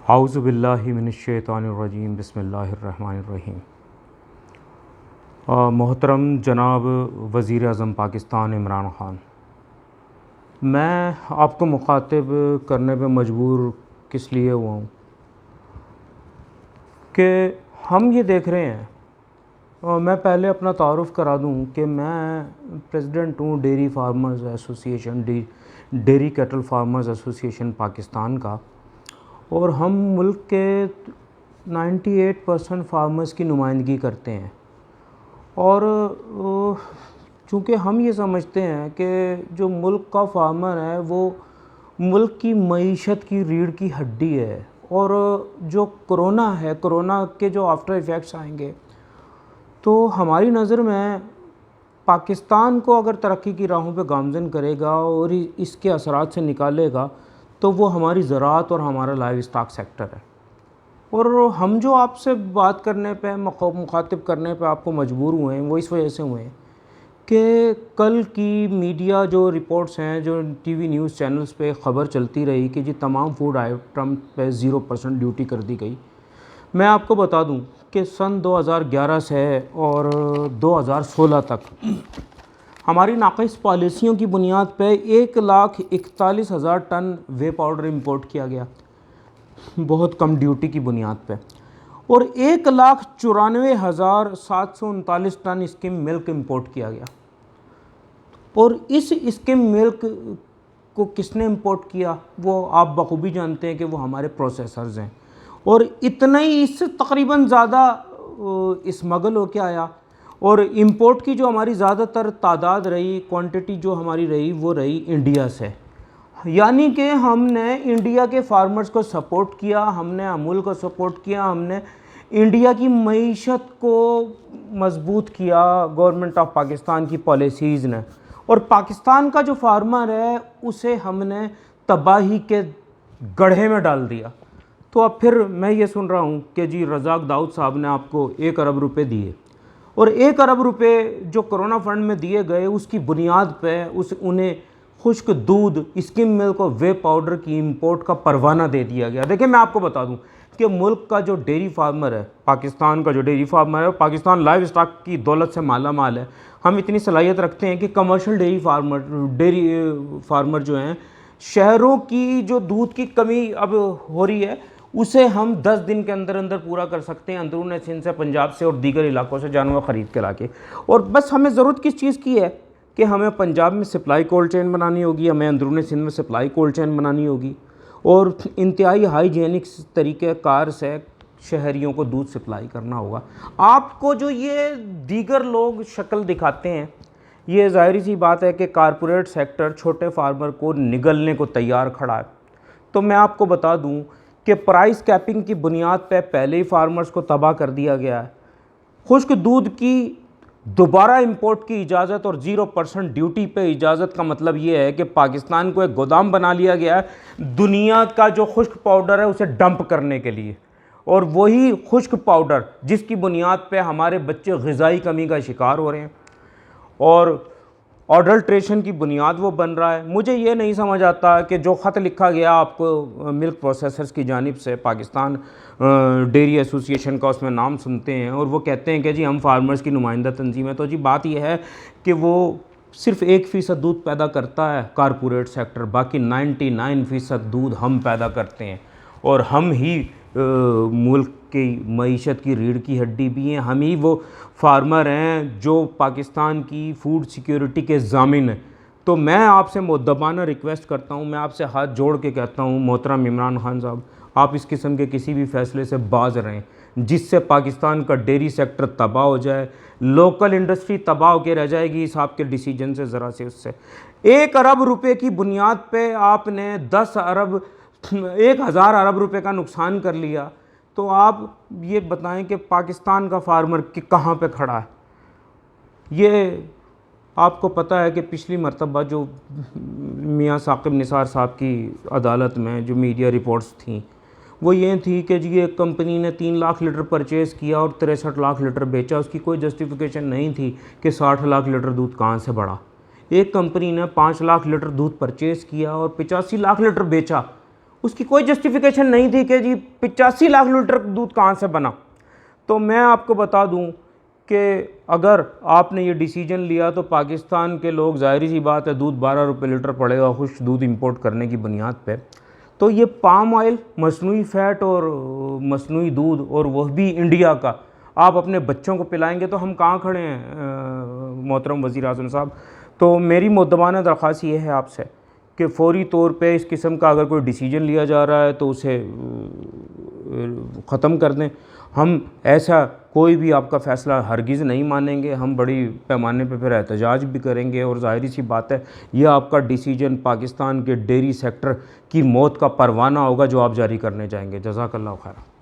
اعوذ باللہ من الشیطان الرجیم، بسم اللہ الرحمن الرحیم۔ محترم جناب وزیر اعظم پاکستان عمران خان، میں آپ کو مخاطب کرنے پہ مجبور کس لیے ہوا ہوں کہ ہم یہ دیکھ رہے ہیں، اور میں پہلے اپنا تعارف کرا دوں کہ میں پریزیڈنٹ ہوں ڈیری فارمرز ایسوسی ایشن، ڈیری کیٹل فارمرز ایسوسی ایشن پاکستان کا، اور ہم ملک کے 98% فارمرز کی نمائندگی کرتے ہیں۔ اور چونکہ ہم یہ سمجھتے ہیں کہ جو ملک کا فارمر ہے وہ ملک کی معیشت کی ریڑھ کی ہڈی ہے، اور جو کرونا ہے، کرونا کے جو آفٹر ایفیکٹس آئیں گے تو ہماری نظر میں پاکستان کو اگر ترقی کی راہوں پہ گامزن کرے گا اور اس کے اثرات سے نکالے گا تو وہ ہماری زراعت اور ہمارا لائیو اسٹاک سیکٹر ہے۔ اور ہم جو آپ سے بات کرنے پہ مخاطب کرنے پہ آپ کو مجبور ہوئے ہیں وہ اس وجہ سے ہوئے ہیں کہ کل کی میڈیا جو رپورٹس ہیں، جو ٹی وی نیوز چینلز پہ خبر چلتی رہی کہ جی تمام فوڈ آئٹم پہ 0% ڈیوٹی کر دی گئی۔ میں آپ کو بتا دوں کہ سن 2011 سے اور 2016 تک ہماری ناقص پالیسیوں کی بنیاد پہ 1,41,000 ٹن وے پاؤڈر امپورٹ کیا گیا، بہت کم ڈیوٹی کی بنیاد پہ، اور 1,94,739 ٹن اسکم ملک امپورٹ کیا گیا۔ اور اس اسکم ملک کو کس نے امپورٹ کیا؟ وہ آپ بخوبی جانتے ہیں کہ وہ ہمارے پروسیسرز ہیں، اور اتنا ہی اس سے تقریباً زیادہ اسمگل ہو کے آیا، اور امپورٹ کی جو ہماری زیادہ تر تعداد رہی، کوانٹٹی جو ہماری رہی وہ رہی انڈیا سے۔ یعنی کہ ہم نے انڈیا کے فارمرز کو سپورٹ کیا، ہم نے امول کو سپورٹ کیا، ہم نے انڈیا کی معیشت کو مضبوط کیا گورنمنٹ آف پاکستان کی پالیسیز نے، اور پاکستان کا جو فارمر ہے اسے ہم نے تباہی کے گڑھے میں ڈال دیا۔ تو اب پھر میں یہ سن رہا ہوں کہ جی رزاق داؤد صاحب نے آپ کو 1 ارب روپے دیے، اور 1 ارب روپے جو کرونا فنڈ میں دیے گئے اس کی بنیاد پہ انہیں خشک دودھ، اسکم ملک اور وے پاؤڈر کی امپورٹ کا پروانہ دے دیا گیا۔ دیکھیں میں آپ کو بتا دوں کہ ملک کا جو ڈیری فارمر ہے، پاکستان کا جو ڈیری فارمر ہے، پاکستان لائیو اسٹاک کی دولت سے مالا مال ہے۔ ہم اتنی صلاحیت رکھتے ہیں کہ کمرشل ڈیری فارمر جو ہیں، شہروں کی جو دودھ کی کمی اب ہو رہی ہے اسے ہم 10 دن کے اندر اندر پورا کر سکتے ہیں، اندرون سندھ سے، پنجاب سے اور دیگر علاقوں سے جانور خرید کے لا کے۔ اور بس ہمیں ضرورت کس چیز کی ہے کہ ہمیں پنجاب میں سپلائی کولڈ چین بنانی ہوگی، ہمیں اندرون سندھ میں سپلائی کولڈ چین بنانی ہوگی، اور انتہائی ہائیجینک طریقہ کار سے شہریوں کو دودھ سپلائی کرنا ہوگا۔ آپ کو جو یہ دیگر لوگ شکل دکھاتے ہیں، یہ ظاہری سی بات ہے کہ کارپوریٹ سیکٹر چھوٹے فارمر کو نگلنے کو تیار کھڑا ہے۔ تو میں آپ کو بتا دوں کہ پرائس کیپنگ کی بنیاد پہ پہلے ہی فارمرز کو تباہ کر دیا گیا ہے۔ خشک دودھ کی دوبارہ امپورٹ کی اجازت اور 0% ڈیوٹی پہ اجازت کا مطلب یہ ہے کہ پاکستان کو ایک گودام بنا لیا گیا ہے دنیا کا جو خشک پاؤڈر ہے اسے ڈمپ کرنے کے لیے، اور وہی خشک پاؤڈر جس کی بنیاد پہ ہمارے بچے غذائی کمی کا شکار ہو رہے ہیں، اور اڈلٹریشن کی بنیاد وہ بن رہا ہے۔ مجھے یہ نہیں سمجھ آتا کہ جو خط لکھا گیا آپ کو ملک پروسیسرز کی جانب سے، پاکستان ڈیری ایسوسی ایشن کا، اس میں نام سنتے ہیں اور وہ کہتے ہیں کہ جی ہم فارمرز کی نمائندہ تنظیم ہے۔ تو جی بات یہ ہے کہ وہ صرف 1% دودھ پیدا کرتا ہے کارپوریٹ سیکٹر، باقی 99% دودھ ہم پیدا کرتے ہیں، اور ہم ہی ملک کی معیشت کی ریڑھ کی ہڈی بھی ہیں، ہم ہی وہ فارمر ہیں جو پاکستان کی فوڈ سیکیورٹی کے ضامن ہیں۔ تو میں آپ سے مؤدبانہ ریکویسٹ کرتا ہوں، میں آپ سے ہاتھ جوڑ کے کہتا ہوں محترم عمران خان صاحب، آپ اس قسم کے کسی بھی فیصلے سے باز رہیں جس سے پاکستان کا ڈیری سیکٹر تباہ ہو جائے، لوکل انڈسٹری تباہ ہو کے رہ جائے گی اس آپ کے ڈیسیجن سے، ذرا سے اس سے 1 ارب روپے کی بنیاد پہ آپ نے 1,000 ارب روپے کا نقصان کر لیا۔ تو آپ یہ بتائیں کہ پاکستان کا فارمر کہاں پہ کھڑا ہے؟ یہ آپ کو پتہ ہے کہ پچھلی مرتبہ جو میاں ثاقب نثار صاحب کی عدالت میں جو میڈیا رپورٹس تھیں وہ یہ تھی کہ جی ایک کمپنی نے 3 لاکھ لیٹر پرچیز کیا اور 63 لاکھ لیٹر بیچا، اس کی کوئی جسٹیفیکیشن نہیں تھی کہ 60 لاکھ لیٹر دودھ کہاں سے بڑھا۔ ایک کمپنی نے 5 لاکھ لیٹر دودھ پرچیز کیا اور 85 لاکھ لیٹر بیچا، اس کی کوئی جسٹیفیکیشن نہیں تھی کہ جی 85 لاکھ لیٹر دودھ کہاں سے بنا. تو میں آپ کو بتا دوں کہ اگر آپ نے یہ ڈیسیجن لیا تو پاکستان کے لوگ ظاہری سی بات ہے دودھ 12 روپے لیٹر پڑے گا خشک دودھ امپورٹ کرنے کی بنیاد پہ. تو یہ پام آئل، مصنوعی فیٹ اور مصنوعی دودھ، اور وہ بھی انڈیا کا، آپ اپنے بچوں کو پلائیں گے تو ہم کہاں کھڑے ہیں محترم وزیر اعظم صاحب. تو میری مؤدبانہ درخواست یہ ہے آپ سے کہ فوری طور پہ اس قسم کا اگر کوئی ڈیسیجن لیا جا رہا ہے تو اسے ختم کر دیں. ہم ایسا کوئی بھی آپ کا فیصلہ ہرگز نہیں مانیں گے. ہم بڑی پیمانے پہ پھر احتجاج بھی کریں گے، اور ظاہری سی بات ہے یہ آپ کا ڈیسیجن پاکستان کے ڈیری سیکٹر کی موت کا پروانہ ہوگا جو آپ جاری کرنے جائیں گے. جزاک اللہ خیر.